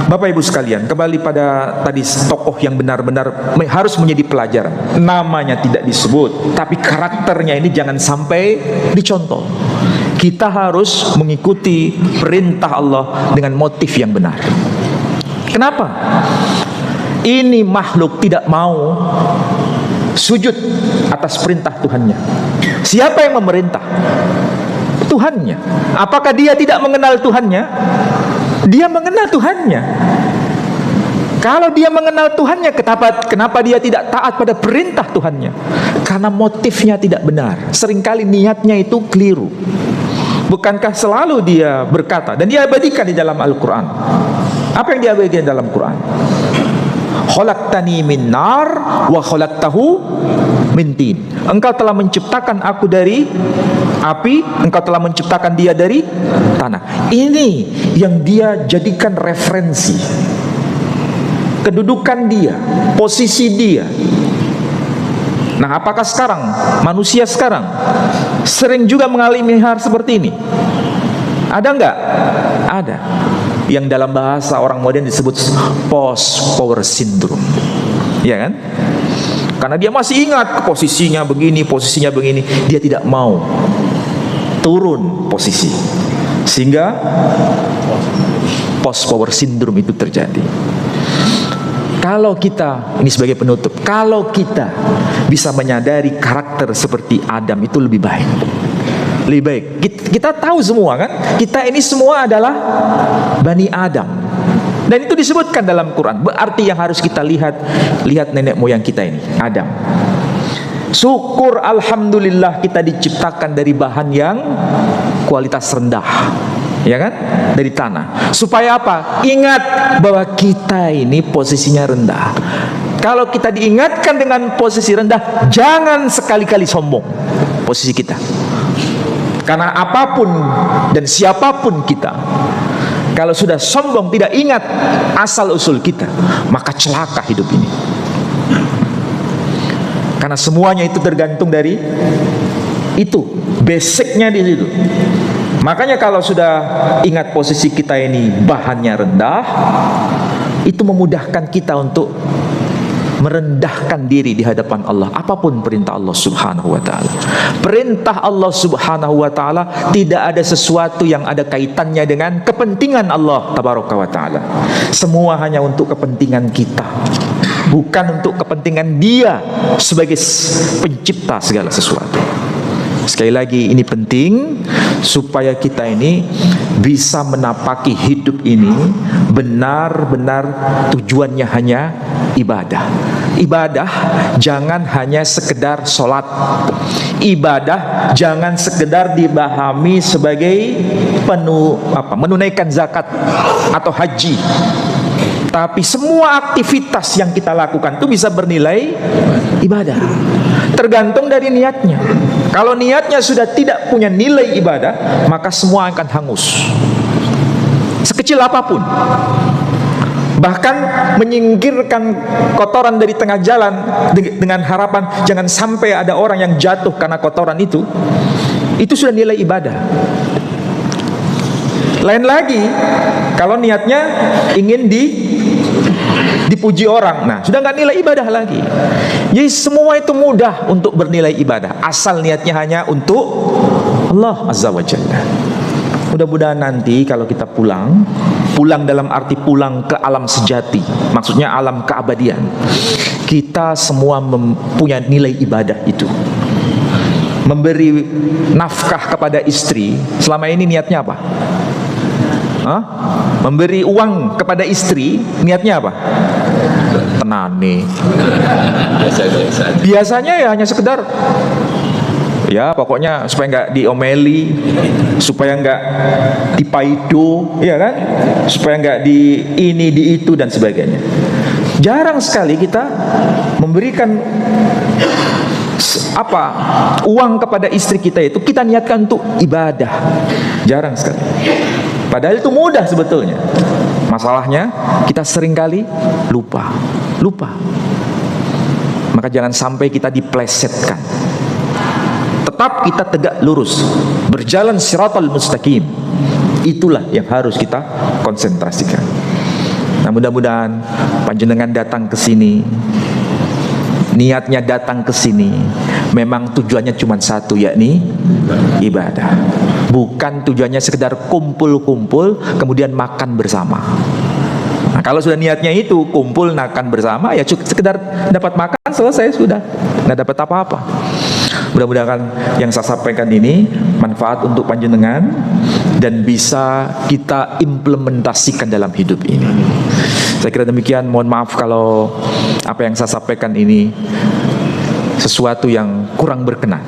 Bapak Ibu sekalian, kembali pada tadi tokoh yang benar-benar harus menjadi pelajaran. Namanya tidak disebut, tapi karakternya ini jangan sampai dicontoh. Kita harus mengikuti perintah Allah dengan motif yang benar. Kenapa? Ini makhluk tidak mau sujud atas perintah Tuhannya. Siapa yang memerintah? Tuhannya. Apakah dia tidak mengenal Tuhannya? Dia mengenal Tuhannya. Kalau dia mengenal Tuhannya, kenapa dia tidak taat pada perintah Tuhannya? Karena motifnya tidak benar. Seringkali niatnya itu keliru. Bukankah selalu dia berkata, dan dia abadikan di dalam Al-Quran. Apa yang dia abadikan di dalam Quran? Khalaqtani min nar wa khalaqtahu min tin. Engkau telah menciptakan aku dari api, engkau telah menciptakan dia dari tanah. Ini yang dia jadikan referensi. Kedudukan dia, posisi dia. Nah, apakah sekarang manusia sekarang sering juga mengalami hal seperti ini? Ada enggak? Ada. Yang dalam bahasa orang modern disebut post power syndrome. Ya kan? Karena dia masih ingat posisinya begini, dia tidak mau turun posisi. Sehingga post power syndrome itu terjadi. Kalau kita, ini sebagai penutup, kalau kita bisa menyadari karakter seperti Adam itu lebih baik. Lebih baik. Kita tahu semua kan, kita ini semua adalah Bani Adam. Dan itu disebutkan dalam Quran. Berarti yang harus kita lihat nenek moyang kita ini, Adam. Syukur alhamdulillah kita diciptakan dari bahan yang kualitas rendah. Ya kan? Dari tanah. Supaya apa? Ingat bahwa kita ini posisinya rendah. Kalau kita diingatkan dengan posisi rendah, jangan sekali-kali sombong posisi kita. Karena apapun dan siapapun kita, kalau sudah sombong, tidak ingat asal-usul kita, maka celaka hidup ini. Karena semuanya itu tergantung dari itu, basicnya di situ. Makanya kalau sudah ingat posisi kita ini bahannya rendah, itu memudahkan kita untuk merendahkan diri di hadapan Allah. Apapun perintah Allah subhanahu wa ta'ala. Perintah Allah subhanahu wa ta'ala tidak ada sesuatu yang ada kaitannya dengan kepentingan Allah tabaraka wa ta'ala. Semua hanya untuk kepentingan kita, bukan untuk kepentingan Dia sebagai pencipta segala sesuatu. Sekali lagi, ini penting supaya kita ini bisa menapaki hidup ini benar-benar tujuannya hanya ibadah. Ibadah jangan hanya sekedar sholat. Ibadah jangan sekedar dipahami sebagai menunaikan zakat atau haji. Tapi semua aktivitas yang kita lakukan itu bisa bernilai ibadah. Tergantung dari niatnya. Kalau niatnya sudah tidak punya nilai ibadah, maka semua akan hangus. Sekecil apapun. Bahkan menyingkirkan kotoran dari tengah jalan dengan harapan jangan sampai ada orang yang jatuh karena kotoran itu sudah nilai ibadah. Lain lagi kalau niatnya ingin dipuji orang, nah sudah nggak nilai ibadah lagi. Jadi semua itu mudah untuk bernilai ibadah, asal niatnya hanya untuk Allah Azza wa Jalla. Mudah-mudahan nanti kalau kita pulang dalam arti pulang ke alam sejati, maksudnya alam keabadian, kita semua mempunyai nilai ibadah itu. Memberi nafkah kepada istri, selama ini niatnya apa? Memberi uang kepada istri, niatnya apa? Tenane. Biasanya ya hanya sekedar, ya pokoknya supaya nggak diomeli, supaya nggak dipaido, ya kan? Supaya nggak di ini, di itu dan sebagainya. Jarang sekali kita memberikan uang kepada istri kita itu kita niatkan untuk ibadah. Jarang sekali. Padahal itu mudah sebetulnya. Masalahnya kita seringkali lupa. Maka jangan sampai kita diplesetkan. Tetap kita tegak lurus, berjalan siratal mustaqim. Itulah yang harus kita konsentrasikan. mudah-mudahan panjenengan datang ke sini, niatnya datang ke sini memang tujuannya cuma satu, yakni ibadah. Bukan tujuannya sekedar kumpul-kumpul kemudian makan bersama. Nah, kalau sudah niatnya itu kumpul makan bersama, ya cukup sekedar dapat makan, selesai sudah, nggak dapat apa-apa. Mudah-mudahan yang saya sampaikan ini manfaat untuk panjenengan dan bisa kita implementasikan dalam hidup ini. Saya kira demikian. Mohon maaf kalau apa yang saya sampaikan ini sesuatu yang kurang berkenan.